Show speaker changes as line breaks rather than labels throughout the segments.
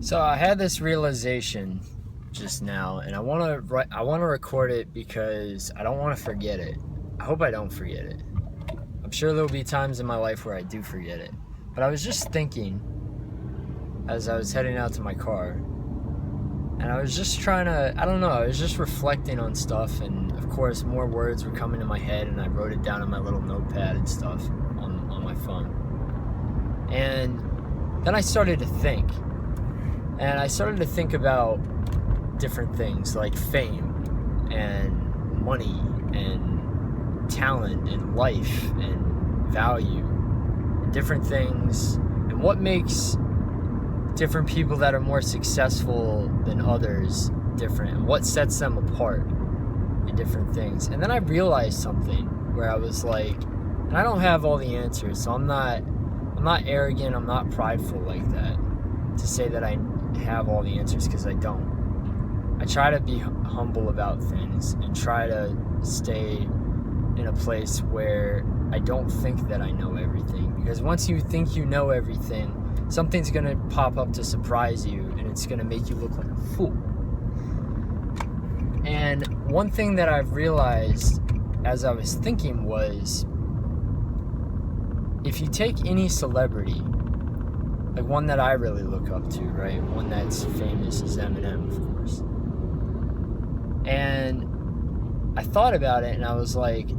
So I had this realization just now, and I want to record it because I don't want to forget it. I hope I don't forget it. I'm sure there'll be times in my life where I do forget it. But I was just thinking as I was heading out to my car, and I was just trying to, I don't know, I was just reflecting on stuff, and of course more words were coming to my head, and I wrote it down on my little notepad and stuff on my phone. And then I started to think. And I started to think about different things like fame and money and talent and life and value and different things, and what makes different people that are more successful than others different, and what sets them apart in different things. And then I realized something where I was like, and I don't have all the answers, so I'm not arrogant, I'm not prideful like that to say that I have all the answers, because I don't. I try to be humble about things and try to stay in a place where I don't think that I know everything, because once you think you know everything, something's going to pop up to surprise you, and it's going to make you look like a fool. And one thing that I've realized as I was thinking was, if you take any celebrity, like one that I really look up to, right? One that's famous is Eminem, of course. And I thought about it, and I was like,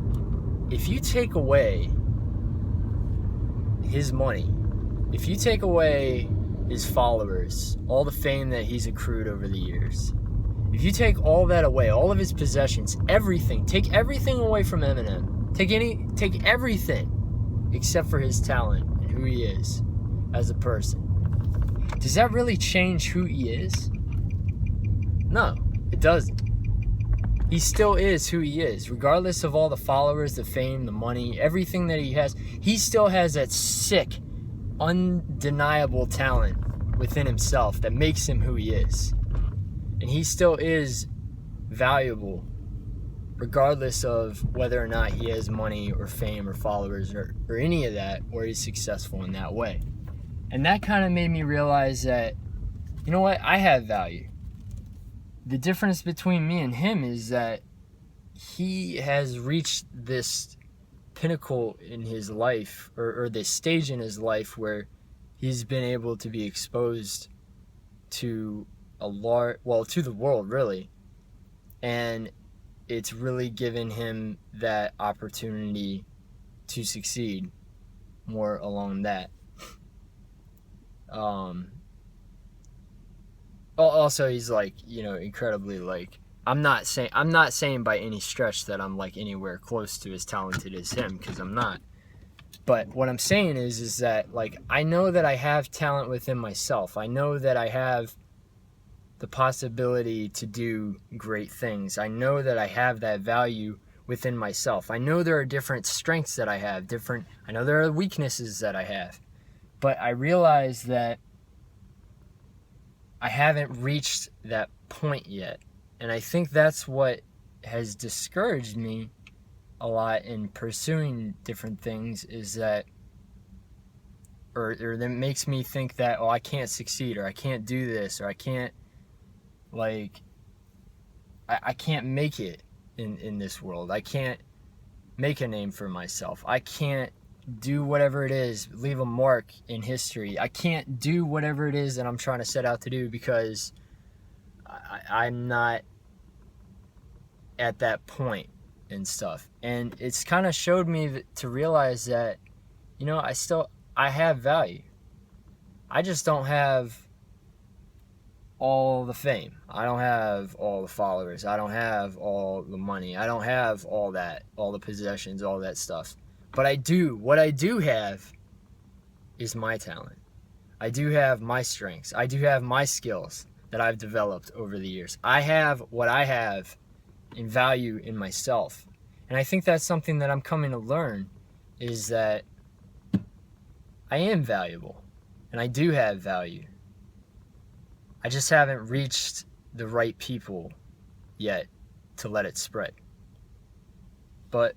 if you take away his money, if you take away his followers, all the fame that he's accrued over the years, if you take all that away, all of his possessions, everything, take everything away from Eminem, take everything except for his talent and who he is as a person, does that really change who he is? No, it doesn't. He still is who he is, regardless of all the followers, the fame, the money, everything that he has. He still has that sick, undeniable talent within himself that makes him who he is. And he still is valuable, regardless of whether or not he has money or fame or followers or any of that, or he's successful in that way. And that kind of made me realize that, you know what, I have value. The difference between me and him is that he has reached this pinnacle in his life, or this stage in his life where he's been able to be exposed to to the world, really. And it's really given him that opportunity to succeed more along that. Also, he's like, incredibly, like, I'm not saying by any stretch that I'm like anywhere close to as talented as him, because I'm not. But what I'm saying is that, like, I know that I have talent within myself. I know that I have the possibility to do great things. I know that I have that value within myself. I know there are different strengths that I have, I know there are weaknesses that I have. But I realize that I haven't reached that point yet. And I think that's what has discouraged me a lot in pursuing different things, is that, or that makes me think that, I can't succeed, or I can't do this, or I can't, I can't make it in this world. I can't make a name for myself. I can't do whatever it is, leave a mark in history. I can't do whatever it is that I'm trying to set out to do, because I'm not at that point and stuff. And it's kind of showed me to realize that, I have value. I just don't have all the fame. I don't have all the followers. I don't have all the money. I don't have all the possessions, all that stuff. But what I do have is my talent. I do have my strengths. I do have my skills that I've developed over the years. I have what I have in value in myself. And I think that's something that I'm coming to learn, is that I am valuable and I do have value. I just haven't reached the right people yet to let it spread. But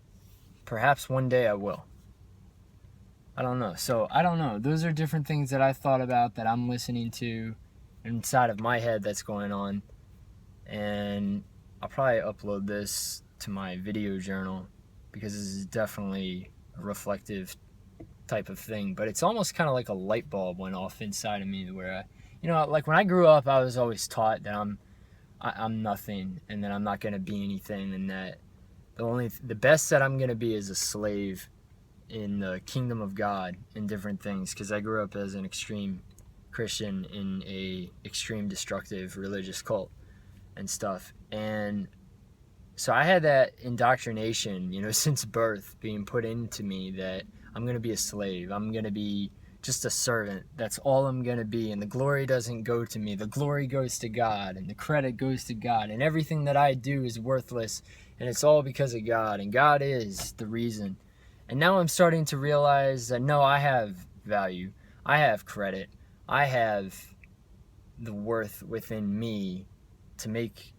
perhaps one day I will. I don't know. So I don't know. Those are different things that I thought about, that I'm listening to, inside of my head that's going on. And I'll probably upload this to my video journal because this is definitely a reflective type of thing. But it's almost kind of like a light bulb went off inside of me where like when I grew up, I was always taught that I'm nothing, and that I'm not going to be anything, and that the best that I'm going to be is a slave in the kingdom of God and different things, because I grew up as an extreme Christian in a extreme destructive religious cult and stuff. And so I had that indoctrination, since birth being put into me that I'm going to be a slave. I'm going to be just a servant. That's all I'm going to be. And the glory doesn't go to me. The glory goes to God, and the credit goes to God, and everything that I do is worthless, and it's all because of God, and God is the reason. And now I'm starting to realize that no, I have value. I have credit. I have the worth within me to make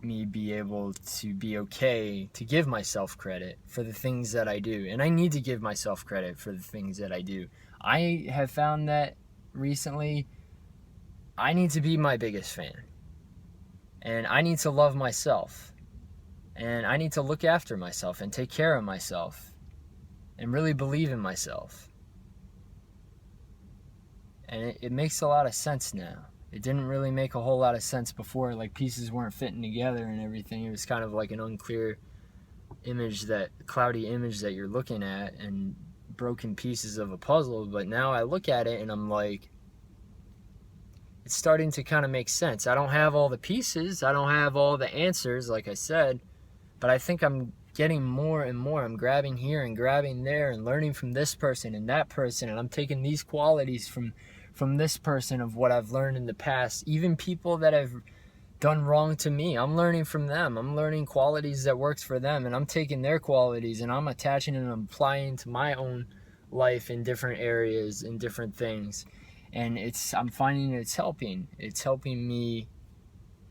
me be able to be okay to give myself credit for the things that I do. And I need to give myself credit for the things that I do. I have found that recently I need to be my biggest fan. And I need to love myself. And I need to look after myself and take care of myself and really believe in myself. And it makes a lot of sense now. It didn't really make a whole lot of sense before, like pieces weren't fitting together and everything. It was kind of like an unclear cloudy image that you're looking at and broken pieces of a puzzle. But now I look at it and I'm like, it's starting to kind of make sense. I don't have all the pieces. I don't have all the answers, like I said, but I think I'm getting more and more. I'm grabbing here and grabbing there and learning from this person and that person, and I'm taking these qualities from this person of what I've learned in the past. Even people that have done wrong to me, I'm learning from them. I'm learning qualities that works for them, and I'm taking their qualities and I'm attaching and applying to my own life in different areas and different things. And I'm finding it's helping me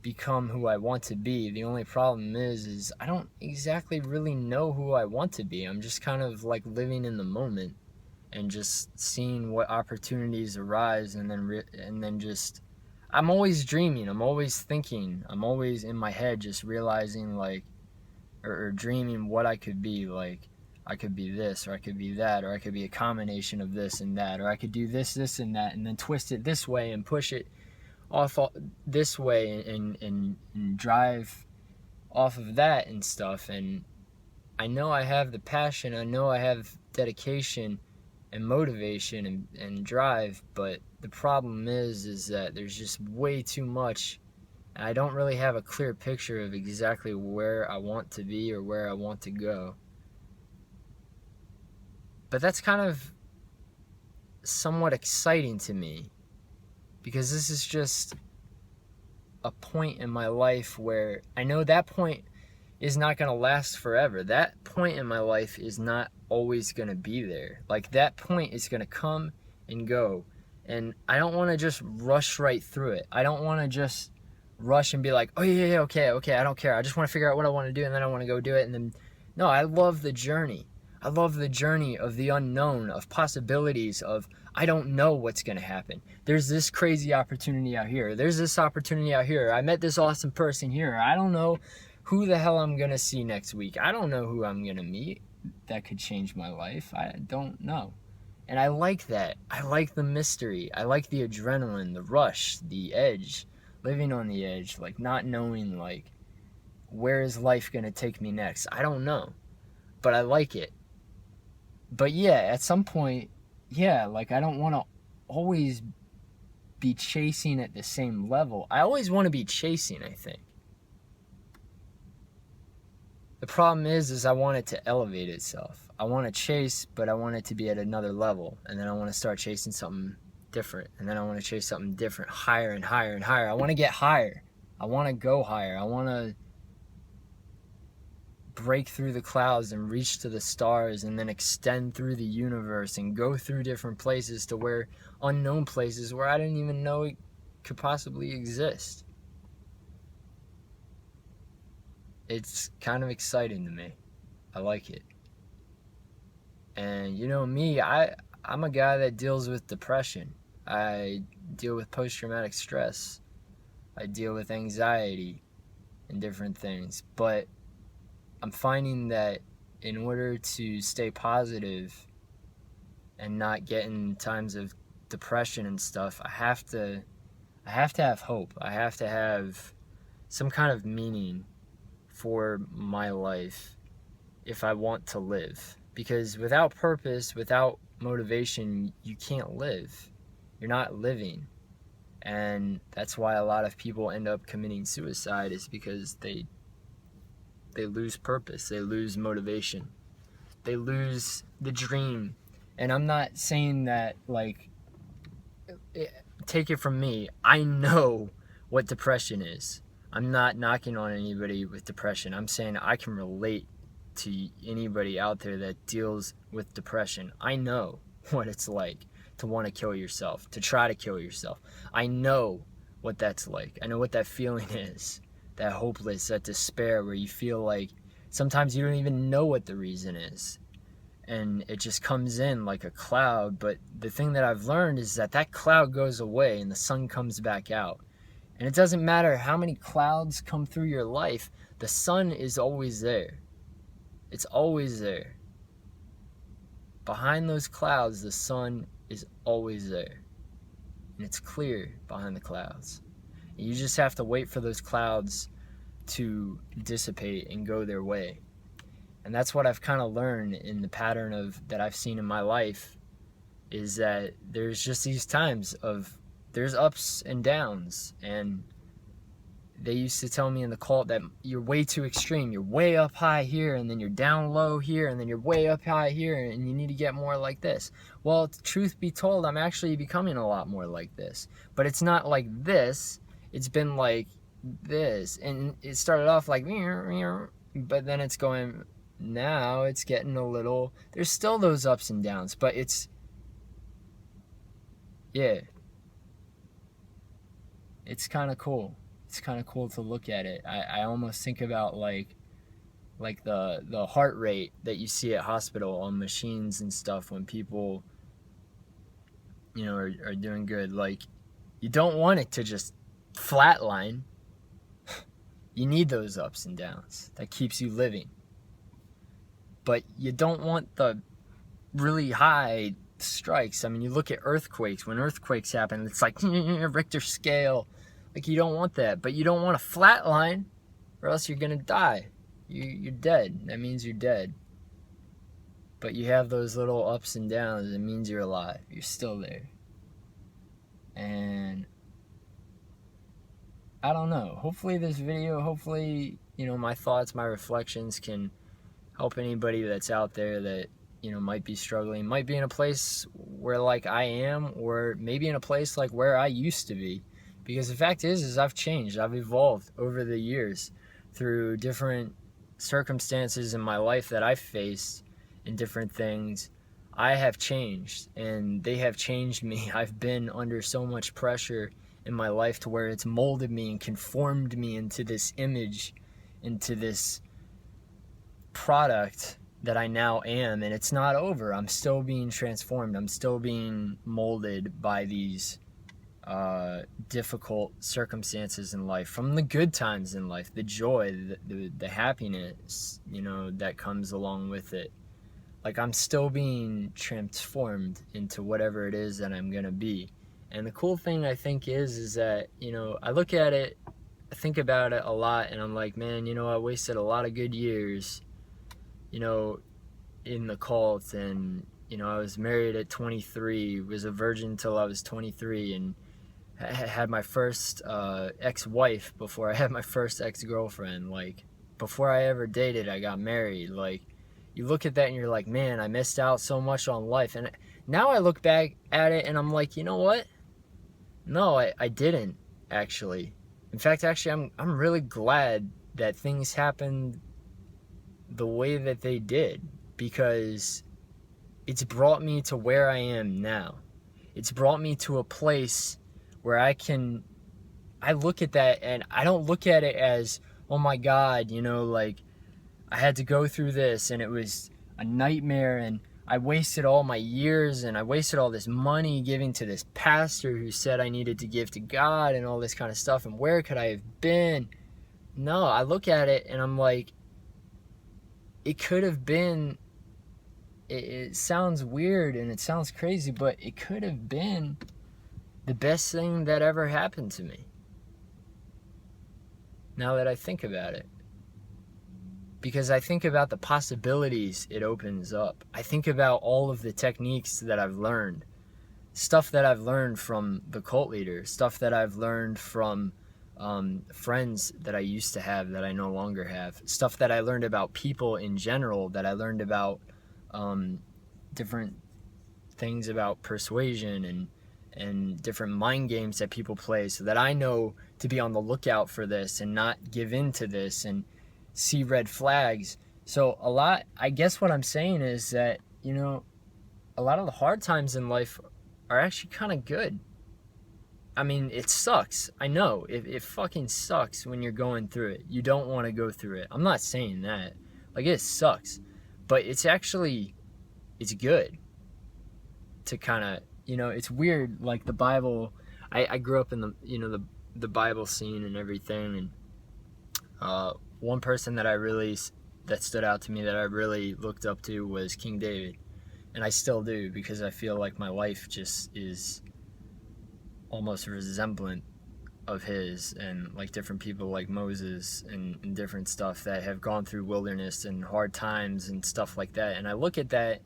become who I want to be. The only problem is I don't exactly really know who I want to be. I'm just kind of like living in the moment and just seeing what opportunities arise, and then just I'm always dreaming, I'm always thinking, I'm always in my head just realizing like or dreaming what I could be. Like I could be this, or I could be that, or I could be a combination of this and that, or I could do this and that, and then twist it this way and push it off this way and drive off of that and stuff. And I know I have the passion, I know I have dedication and motivation and drive, but the problem is that there's just way too much, and I don't really have a clear picture of exactly where I want to be or where I want to go. But that's kind of somewhat exciting to me, because this is just a point in my life where I know that point is not going to last forever. That point in my life is not always going to be there. Like that point is going to come and go, and I don't want to just rush right through it. I don't want to just rush and be like, oh yeah, okay, I don't care. I just want to figure out what I want to do, and then I want to go do it. And then no, I love the journey. I love the journey of the unknown, of possibilities, of I don't know what's going to happen. There's this crazy opportunity out here. There's this opportunity out here. I met this awesome person here. I don't know who the hell I'm going to see next week. I don't know who I'm going to meet that could change my life. I don't know. And I like that. I like the mystery. I like the adrenaline, the rush, the edge, living on the edge, like not knowing like where is life going to take me next. I don't know, but I like it. But yeah, at some point, yeah, like I don't want to always be chasing at the same level. I always want to be chasing, I think. The problem is I want it to elevate itself. I want to chase, but I want it to be at another level. And then I want to start chasing something different. And then I want to chase something different, higher and higher and higher. I want to get higher. I want to go higher. I want to break through the clouds and reach to the stars, and then extend through the universe and go through different places to where unknown places where I didn't even know it could possibly exist. It's kind of exciting to me. I like it. And you know me, I'm a guy that deals with depression. I deal with post-traumatic stress I deal with anxiety and different things. But I'm finding that in order to stay positive and not get in times of depression and stuff, I have to have hope. I have to have some kind of meaning for my life if I want to live. Because without purpose, without motivation, you can't live. You're not living. And that's why a lot of people end up committing suicide, is because they lose purpose, they lose motivation, they lose the dream. And I'm not saying that, like, take it from me, I know what depression is. I'm not knocking on anybody with depression. I'm saying I can relate to anybody out there that deals with depression. I know what it's like to want to kill yourself, to try to kill yourself. I know what that's like. I know what that feeling is, that hopeless, that despair, where you feel like sometimes you don't even know what the reason is, and it just comes in like a cloud. But the thing that I've learned is that that cloud goes away and the sun comes back out. And it doesn't matter how many clouds come through your life, the sun is always there. It's always there. Behind those clouds, the sun is always there. And it's clear behind the clouds. And you just have to wait for those clouds to dissipate and go their way. And that's what I've kind of learned in the pattern of that I've seen in my life, is that there's just these times of, there's ups and downs. And they used to tell me in the cult that you're way too extreme. You're way up high here, and then you're down low here, and then you're way up high here, and you need to get more like this. Well, truth be told, I'm actually becoming a lot more like this. But it's not like this. It's been like this. And it started off like, but then it's going, now it's getting a little, there's still those ups and downs, but it's, yeah. It's kind of cool. It's kind of cool to look at it. I almost think about like the heart rate that you see at hospital on machines and stuff when people, you know, are doing good. Like, you don't want it to just flatline. You need those ups and downs. That keeps you living. But you don't want the really high strikes. I mean, you look at earthquakes. When earthquakes happen, it's like Richter scale. Like, you don't want that. But you don't want a flat line, or else you're going to die. You're dead. That means you're dead. But you have those little ups and downs. It means you're alive. You're still there. And I don't know. Hopefully this video, you know, my thoughts, my reflections can help anybody that's out there that, you know, might be struggling, might be in a place where like I am, or maybe in a place like where I used to be. Because the fact is I've changed. I've evolved over the years through different circumstances in my life that I've faced and different things. I have changed, and they have changed me. I've been under so much pressure in my life to where it's molded me and conformed me into this image, into this product that I now am. And it's not over. I'm still being transformed. I'm still being molded by these difficult circumstances in life, from the good times in life, the joy, the happiness, you know, that comes along with it. Like, I'm still being transformed into whatever it is that I'm gonna be. And the cool thing, I think, is that, you know, I look at it, I think about it a lot, and I'm like, man, you know, I wasted a lot of good years, you know, in the cult. And, you know, I was married at 23, was a virgin till I was 23, and I had my first ex-wife before I had my first ex-girlfriend. Like, before I ever dated, I got married. Like, you look at that and you're like, man, I missed out so much on life. And now I look back at it and I'm like, you know what? No, I didn't, actually. In fact, actually, I'm really glad that things happened the way that they did, because it's brought me to where I am now. It's brought me to a place where I look at that and I don't look at it as, oh my God, you know, like, I had to go through this and it was a nightmare and I wasted all my years and I wasted all this money giving to this pastor who said I needed to give to God and all this kind of stuff. And where could I have been? No, I look at it and I'm like, it could have been, it sounds weird and it sounds crazy, but it could have been the best thing that ever happened to me. Now that I think about it. Because I think about the possibilities it opens up. I think about all of the techniques that I've learned. Stuff that I've learned from the cult leader. Stuff that I've learned from friends that I used to have that I no longer have. Stuff that I learned about people in general. That I learned about different things about persuasion and different mind games that people play, so that I know to be on the lookout for this and not give in to this and see red flags. So I guess what I'm saying is that, you know, a lot of the hard times in life are actually kind of good. I mean, it sucks. I know. It fucking sucks when you're going through it. You don't want to go through it. I'm not saying that. Like, it sucks. But it's good to kind of, you know, it's weird. Like the Bible, I grew up in the, you know, the Bible scene and everything. And one person that stood out to me that I really looked up to was King David. And I still do, because I feel like my life just is almost resemblant of his, and like different people like Moses and different stuff that have gone through wilderness and hard times and stuff like that. And I look at that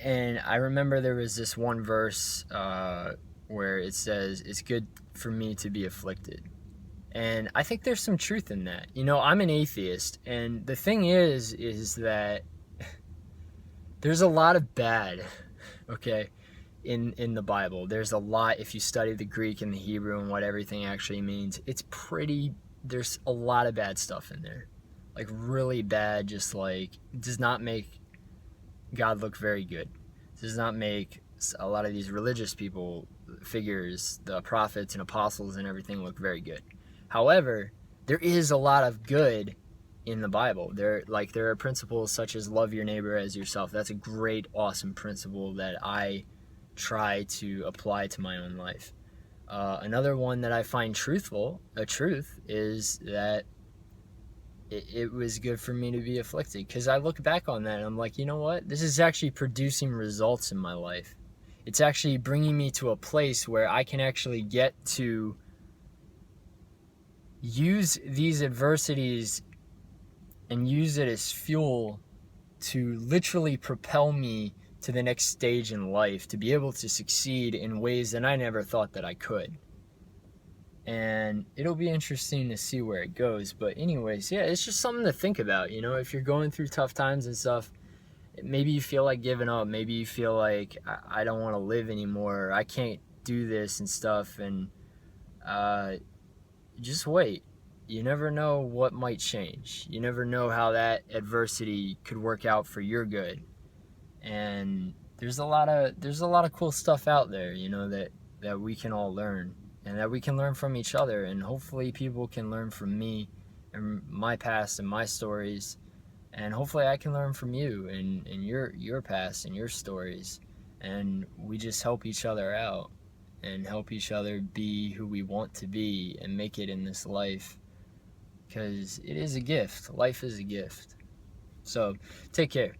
and I remember there was this one verse where it says, "It's good for me to be afflicted." And I think there's some truth in that. You know, I'm an atheist, and the thing is that there's a lot of bad, okay, in the Bible. There's a lot, if you study the Greek and the Hebrew and what everything actually means, there's a lot of bad stuff in there. Like, really bad, just like, does not make God look very good. Does not make a lot of these religious people, figures, the prophets and apostles and everything, look very good. However, there is a lot of good in the Bible. There are principles such as love your neighbor as yourself. That's a great, awesome principle that I try to apply to my own life. Another one that I find a truth, is that it was good for me to be afflicted, because I look back on that and I'm like, you know what? This is actually producing results in my life. It's actually bringing me to a place where I can actually get to use these adversities and use it as fuel to literally propel me to the next stage in life, to be able to succeed in ways that I never thought that I could. And it'll be interesting to see where it goes. But anyways, yeah, it's just something to think about. You know, if you're going through tough times and stuff, maybe you feel like giving up. Maybe you feel like, I don't want to live anymore. I can't do this and stuff. And just wait. You never know what might change. You never know how that adversity could work out for your good. And there's a lot of cool stuff out there, you know, that we can all learn, and that we can learn from each other, and hopefully people can learn from me and my past and my stories, and hopefully I can learn from you and your past and your stories, and we just help each other out and help each other be who we want to be and make it in this life, because it is a gift. Life is a gift. So take care.